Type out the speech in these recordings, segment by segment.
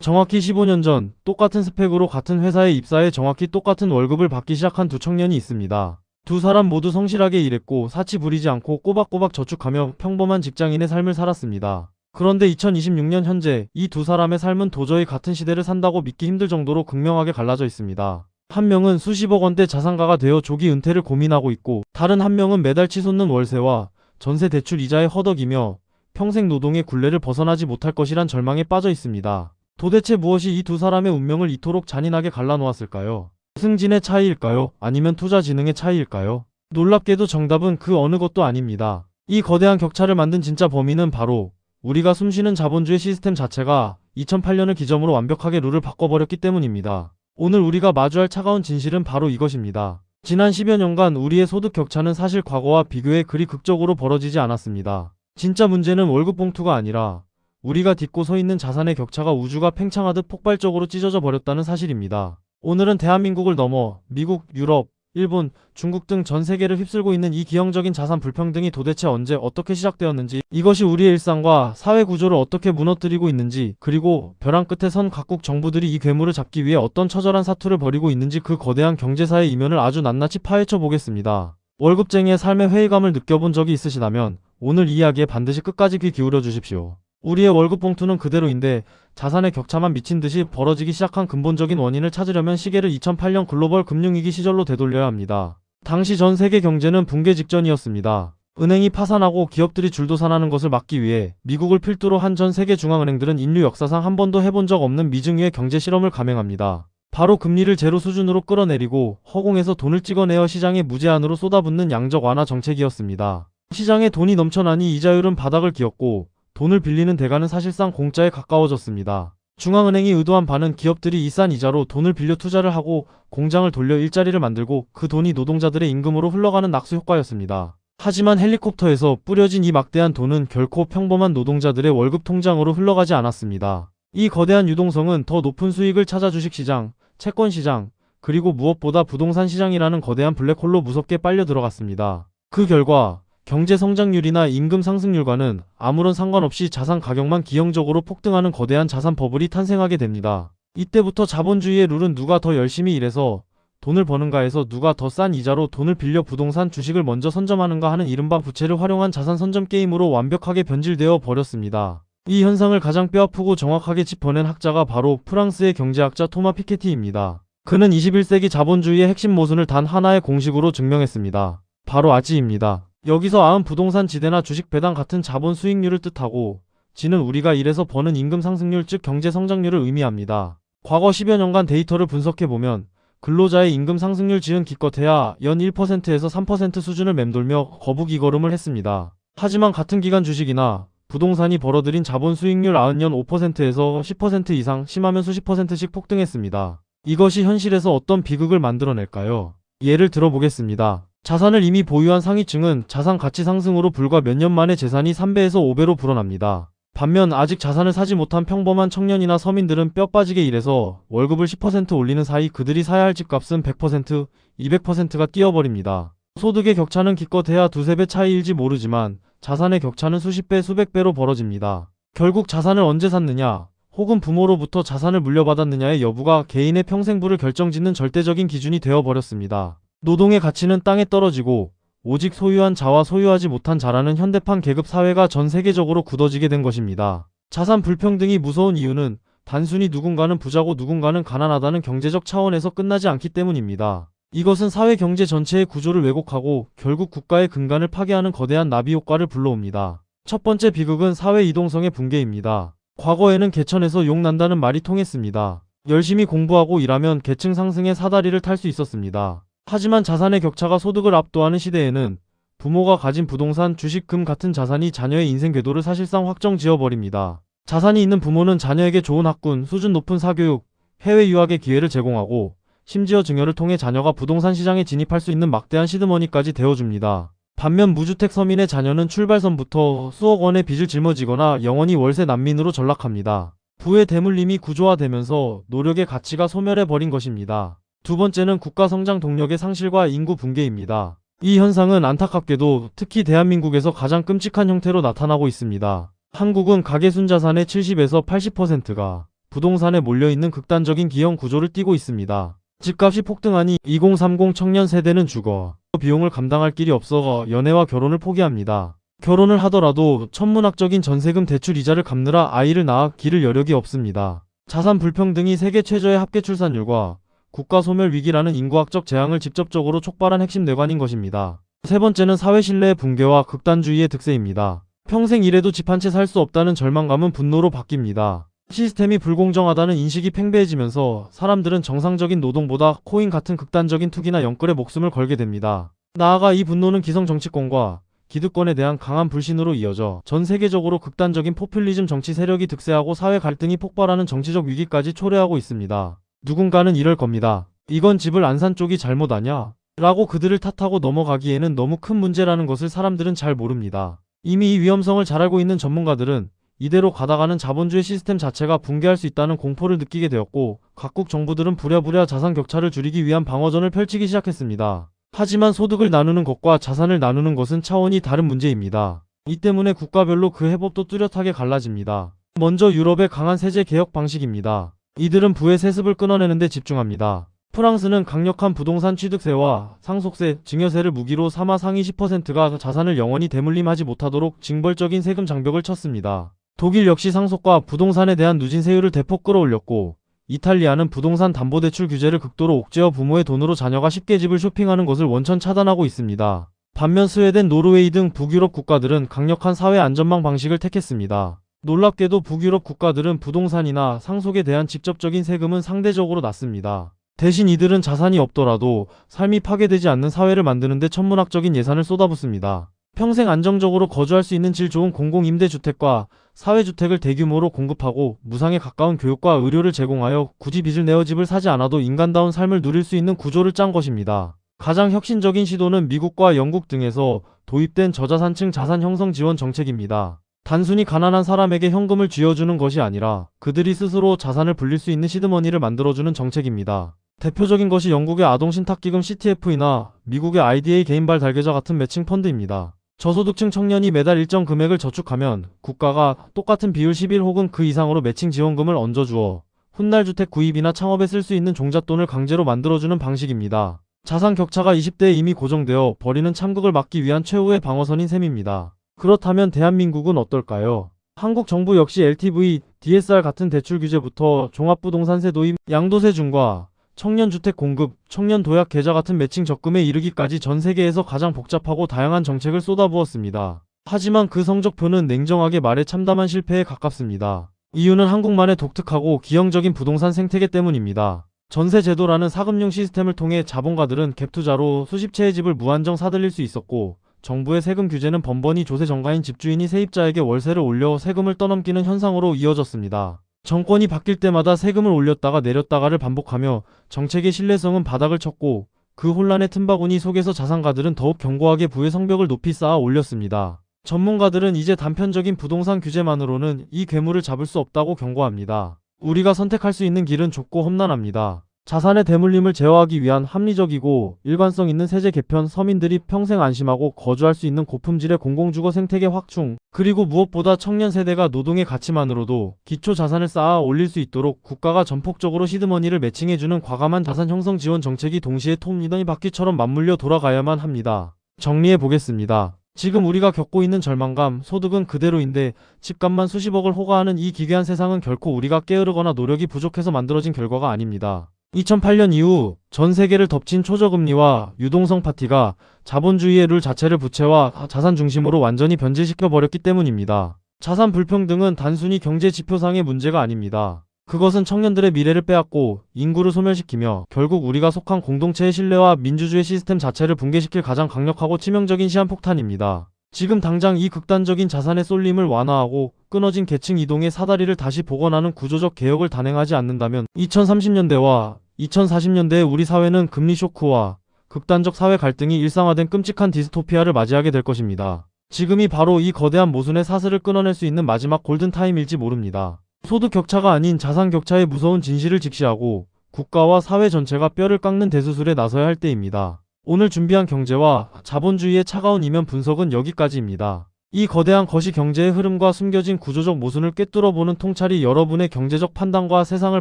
정확히 15년 전 똑같은 스펙으로 같은 회사에 입사해 정확히 똑같은 월급을 받기 시작한 두 청년이 있습니다. 두 사람 모두 성실하게 일했고 사치 부리지 않고 꼬박꼬박 저축하며 평범한 직장인의 삶을 살았습니다. 그런데 2026년 현재 이 두 사람의 삶은 도저히 같은 시대를 산다고 믿기 힘들 정도로 극명하게 갈라져 있습니다. 한 명은 수십억 원대 자산가가 되어 조기 은퇴를 고민하고 있고, 다른 한 명은 매달 치솟는 월세와 전세 대출 이자에 허덕이며 평생 노동의 굴레를 벗어나지 못할 것이란 절망에 빠져 있습니다. 도대체 무엇이 이 두 사람의 운명을 이토록 잔인하게 갈라놓았을까요? 승진의 차이일까요? 아니면 투자 지능의 차이일까요? 놀랍게도 정답은 그 어느 것도 아닙니다. 이 거대한 격차를 만든 진짜 범인은 바로 우리가 숨쉬는 자본주의 시스템 자체가 2008년을 기점으로 완벽하게 룰을 바꿔버렸기 때문입니다. 오늘 우리가 마주할 차가운 진실은 바로 이것입니다. 지난 10여 년간 우리의 소득 격차는 사실 과거와 비교해 그리 극적으로 벌어지지 않았습니다. 진짜 문제는 월급 봉투가 아니라 우리가 딛고 서 있는 자산의 격차가 우주가 팽창하듯 폭발적으로 찢어져 버렸다는 사실입니다. 오늘은 대한민국을 넘어 미국, 유럽, 일본, 중국 등 전 세계를 휩쓸고 있는 이 기형적인 자산 불평등이 도대체 언제 어떻게 시작되었는지, 이것이 우리의 일상과 사회 구조를 어떻게 무너뜨리고 있는지, 그리고 벼랑 끝에 선 각국 정부들이 이 괴물을 잡기 위해 어떤 처절한 사투를 벌이고 있는지 그 거대한 경제사의 이면을 아주 낱낱이 파헤쳐 보겠습니다. 월급쟁이의 삶의 회의감을 느껴본 적이 있으시다면 오늘 이 이야기에 반드시 끝까지 귀 기울여 주십시오. 우리의 월급 봉투는 그대로인데 자산의 격차만 미친듯이 벌어지기 시작한 근본적인 원인을 찾으려면 시계를 2008년 글로벌 금융위기 시절로 되돌려야 합니다. 당시 전 세계 경제는 붕괴 직전이었습니다. 은행이 파산하고 기업들이 줄도산하는 것을 막기 위해 미국을 필두로 한 전 세계 중앙은행들은 인류 역사상 한 번도 해본 적 없는 미증유의 경제 실험을 감행합니다. 바로 금리를 제로 수준으로 끌어내리고 허공에서 돈을 찍어내어 시장에 무제한으로 쏟아붓는 양적 완화 정책이었습니다. 시장에 돈이 넘쳐나니 이자율은 바닥을 기었고 돈을 빌리는 대가는 사실상 공짜에 가까워졌습니다. 중앙은행이 의도한 바는 기업들이 이 싼 이자로 돈을 빌려 투자를 하고 공장을 돌려 일자리를 만들고 그 돈이 노동자들의 임금으로 흘러가는 낙수 효과였습니다. 하지만 헬리콥터에서 뿌려진 이 막대한 돈은 결코 평범한 노동자들의 월급 통장으로 흘러가지 않았습니다. 이 거대한 유동성은 더 높은 수익을 찾아 주식시장, 채권시장, 그리고 무엇보다 부동산 시장이라는 거대한 블랙홀로 무섭게 빨려 들어갔습니다. 그 결과 경제 성장률이나 임금 상승률과는 아무런 상관없이 자산 가격만 기형적으로 폭등하는 거대한 자산 버블이 탄생하게 됩니다. 이때부터 자본주의의 룰은 누가 더 열심히 일해서 돈을 버는가에서 누가 더 싼 이자로 돈을 빌려 부동산 주식을 먼저 선점하는가 하는 이른바 부채를 활용한 자산 선점 게임으로 완벽하게 변질되어 버렸습니다. 이 현상을 가장 뼈아프고 정확하게 짚어낸 학자가 바로 프랑스의 경제학자 토마 피케티입니다. 그는 21세기 자본주의의 핵심 모순을 단 하나의 공식으로 증명했습니다. 바로 아지입니다. 여기서 아은 부동산 지대나 주식 배당 같은 자본 수익률을 뜻하고, 지는 우리가 일해서 버는 임금 상승률 즉 경제 성장률을 의미합니다. 과거 10여 년간 데이터를 분석해보면 근로자의 임금 상승률 지은 기껏해야 연 1%에서 3% 수준을 맴돌며 거북이 걸음을 했습니다. 하지만 같은 기간 주식이나 부동산이 벌어들인 자본 수익률 90년 5%에서 10% 이상, 심하면 수십 %씩 폭등했습니다. 이것이 현실에서 어떤 비극을 만들어낼까요? 예를 들어보겠습니다. 자산을 이미 보유한 상위층은 자산 가치 상승으로 불과 몇 년 만에 재산이 3배에서 5배로 불어납니다. 반면 아직 자산을 사지 못한 평범한 청년이나 서민들은 뼈 빠지게 일해서 월급을 10% 올리는 사이 그들이 사야 할 집값은 100%, 200%가 뛰어버립니다. 소득의 격차는 기껏해야 두세 배 차이일지 모르지만 자산의 격차는 수십 배, 수백 배로 벌어집니다. 결국 자산을 언제 샀느냐, 혹은 부모로부터 자산을 물려받았느냐의 여부가 개인의 평생부를 결정짓는 절대적인 기준이 되어버렸습니다. 노동의 가치는 땅에 떨어지고 오직 소유한 자와 소유하지 못한 자라는 현대판 계급 사회가 전 세계적으로 굳어지게 된 것입니다. 자산 불평등이 무서운 이유는 단순히 누군가는 부자고 누군가는 가난하다는 경제적 차원에서 끝나지 않기 때문입니다. 이것은 사회 경제 전체의 구조를 왜곡하고 결국 국가의 근간을 파괴하는 거대한 나비 효과를 불러옵니다. 첫 번째 비극은 사회 이동성의 붕괴입니다. 과거에는 개천에서 용 난다는 말이 통했습니다. 열심히 공부하고 일하면 계층 상승의 사다리를 탈 수 있었습니다. 하지만 자산의 격차가 소득을 압도하는 시대에는 부모가 가진 부동산, 주식, 금 같은 자산이 자녀의 인생 궤도를 사실상 확정 지어버립니다. 자산이 있는 부모는 자녀에게 좋은 학군, 수준 높은 사교육, 해외 유학의 기회를 제공하고 심지어 증여를 통해 자녀가 부동산 시장에 진입할 수 있는 막대한 시드머니까지 되어줍니다. 반면 무주택 서민의 자녀는 출발선부터 수억 원의 빚을 짊어지거나 영원히 월세 난민으로 전락합니다. 부의 대물림이 구조화되면서 노력의 가치가 소멸해버린 것입니다. 두 번째는 국가 성장 동력의 상실과 인구 붕괴입니다. 이 현상은 안타깝게도 특히 대한민국에서 가장 끔찍한 형태로 나타나고 있습니다. 한국은 가계순자산의 70에서 80%가 부동산에 몰려있는 극단적인 기형 구조를 띠고 있습니다. 집값이 폭등하니 2030 청년 세대는 주거 비용을 감당할 길이 없어 연애와 결혼을 포기합니다. 결혼을 하더라도 천문학적인 전세금 대출 이자를 갚느라 아이를 낳아 기를 여력이 없습니다. 자산 불평등이 세계 최저의 합계 출산율과 국가 소멸 위기라는 인구학적 재앙을 직접적으로 촉발한 핵심 뇌관인 것입니다. 세 번째는 사회 신뢰의 붕괴와 극단주의의 득세입니다. 평생 일해도 집 한 채 살 수 없다는 절망감은 분노로 바뀝니다. 시스템이 불공정하다는 인식이 팽배해지면서 사람들은 정상적인 노동보다 코인 같은 극단적인 투기나 영끌에 목숨을 걸게 됩니다. 나아가 이 분노는 기성 정치권과 기득권에 대한 강한 불신으로 이어져 전 세계적으로 극단적인 포퓰리즘 정치 세력이 득세하고 사회 갈등이 폭발하는 정치적 위기까지 초래하고 있습니다. 누군가는 이럴 겁니다. 이건 집을 안 산 쪽이 잘못 아냐? 라고 그들을 탓하고 넘어가기에는 너무 큰 문제라는 것을 사람들은 잘 모릅니다. 이미 이 위험성을 잘 알고 있는 전문가들은 이대로 가다가는 자본주의 시스템 자체가 붕괴할 수 있다는 공포를 느끼게 되었고 각국 정부들은 부랴부랴 자산 격차를 줄이기 위한 방어전을 펼치기 시작했습니다. 하지만 소득을 나누는 것과 자산을 나누는 것은 차원이 다른 문제입니다. 이 때문에 국가별로 그 해법도 뚜렷하게 갈라집니다. 먼저 유럽의 강한 세제 개혁 방식입니다. 이들은 부의 세습을 끊어내는 데 집중합니다. 프랑스는 강력한 부동산 취득세와 상속세, 증여세를 무기로 삼아 상위 10%가 자산을 영원히 대물림하지 못하도록 징벌적인 세금 장벽을 쳤습니다. 독일 역시 상속과 부동산에 대한 누진세율을 대폭 끌어올렸고 이탈리아는 부동산 담보대출 규제를 극도로 옥죄어 부모의 돈으로 자녀가 쉽게 집을 쇼핑하는 것을 원천 차단하고 있습니다. 반면 스웨덴, 노르웨이 등 북유럽 국가들은 강력한 사회 안전망 방식을 택했습니다. 놀랍게도 북유럽 국가들은 부동산이나 상속에 대한 직접적인 세금은 상대적으로 낮습니다. 대신 이들은 자산이 없더라도 삶이 파괴되지 않는 사회를 만드는 데 천문학적인 예산을 쏟아붓습니다. 평생 안정적으로 거주할 수 있는 질 좋은 공공임대주택과 사회주택을 대규모로 공급하고 무상에 가까운 교육과 의료를 제공하여 굳이 빚을 내어 집을 사지 않아도 인간다운 삶을 누릴 수 있는 구조를 짠 것입니다. 가장 혁신적인 시도는 미국과 영국 등에서 도입된 저자산층 자산 형성 지원 정책입니다. 단순히 가난한 사람에게 현금을 쥐어주는 것이 아니라 그들이 스스로 자산을 불릴 수 있는 시드머니를 만들어주는 정책입니다. 대표적인 것이 영국의 아동신탁기금 CTF이나 미국의 IDA 개인발 달계좌 같은 매칭 펀드입니다. 저소득층 청년이 매달 일정 금액을 저축하면 국가가 똑같은 비율 11 혹은 그 이상으로 매칭 지원금을 얹어주어 훗날 주택 구입이나 창업에 쓸 수 있는 종잣돈을 강제로 만들어주는 방식입니다. 자산 격차가 20대에 이미 고정되어 버리는 참극을 막기 위한 최후의 방어선인 셈입니다. 그렇다면 대한민국은 어떨까요? 한국 정부 역시 LTV, DSR 같은 대출 규제부터 종합부동산세 도입, 양도세 중과 청년주택 공급, 청년 도약 계좌 같은 매칭 적금에 이르기까지 전 세계에서 가장 복잡하고 다양한 정책을 쏟아부었습니다. 하지만 그 성적표는 냉정하게 말해 참담한 실패에 가깝습니다. 이유는 한국만의 독특하고 기형적인 부동산 생태계 때문입니다. 전세제도라는 사금융 시스템을 통해 자본가들은 갭투자로 수십 채의 집을 무한정 사들일 수 있었고 정부의 세금 규제는 번번이 조세 정가인 집주인이 세입자에게 월세를 올려 세금을 떠넘기는 현상으로 이어졌습니다. 정권이 바뀔 때마다 세금을 올렸다가 내렸다가를 반복하며 정책의 신뢰성은 바닥을 쳤고 그 혼란의 틈바구니 속에서 자산가들은 더욱 견고하게 부의 성벽을 높이 쌓아 올렸습니다. 전문가들은 이제 단편적인 부동산 규제만으로는 이 괴물을 잡을 수 없다고 경고합니다. 우리가 선택할 수 있는 길은 좁고 험난합니다. 자산의 대물림을 제어하기 위한 합리적이고 일관성 있는 세제 개편, 서민들이 평생 안심하고 거주할 수 있는 고품질의 공공주거 생태계 확충, 그리고 무엇보다 청년 세대가 노동의 가치만으로도 기초 자산을 쌓아 올릴 수 있도록 국가가 전폭적으로 시드머니를 매칭해주는 과감한 자산 형성 지원 정책이 동시에 톱니더니 바퀴처럼 맞물려 돌아가야만 합니다. 정리해보겠습니다. 지금 우리가 겪고 있는 절망감, 소득은 그대로인데 집값만 수십억을 호가하는 이 기괴한 세상은 결코 우리가 게으르거나 노력이 부족해서 만들어진 결과가 아닙니다. 2008년 이후 전 세계를 덮친 초저금리와 유동성 파티가 자본주의의 룰 자체를 부채와 자산 중심으로 완전히 변질시켜 버렸기 때문입니다. 자산 불평등은 단순히 경제 지표상의 문제가 아닙니다. 그것은 청년들의 미래를 빼앗고 인구를 소멸시키며 결국 우리가 속한 공동체의 신뢰와 민주주의 시스템 자체를 붕괴시킬 가장 강력하고 치명적인 시한폭탄입니다. 지금 당장 이 극단적인 자산의 쏠림을 완화하고 끊어진 계층 이동의 사다리를 다시 복원하는 구조적 개혁을 단행하지 않는다면 2030년대와 2040년대의 우리 사회는 금리 쇼크와 극단적 사회 갈등이 일상화된 끔찍한 디스토피아를 맞이하게 될 것입니다. 지금이 바로 이 거대한 모순의 사슬을 끊어낼 수 있는 마지막 골든타임일지 모릅니다. 소득 격차가 아닌 자산 격차의 무서운 진실을 직시하고 국가와 사회 전체가 뼈를 깎는 대수술에 나서야 할 때입니다. 오늘 준비한 경제와 자본주의의 차가운 이면 분석은 여기까지입니다. 이 거대한 거시 경제의 흐름과 숨겨진 구조적 모순을 꿰뚫어보는 통찰이 여러분의 경제적 판단과 세상을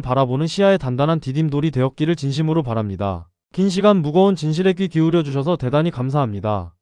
바라보는 시야에 단단한 디딤돌이 되었기를 진심으로 바랍니다. 긴 시간 무거운 진실에 귀 기울여 주셔서 대단히 감사합니다.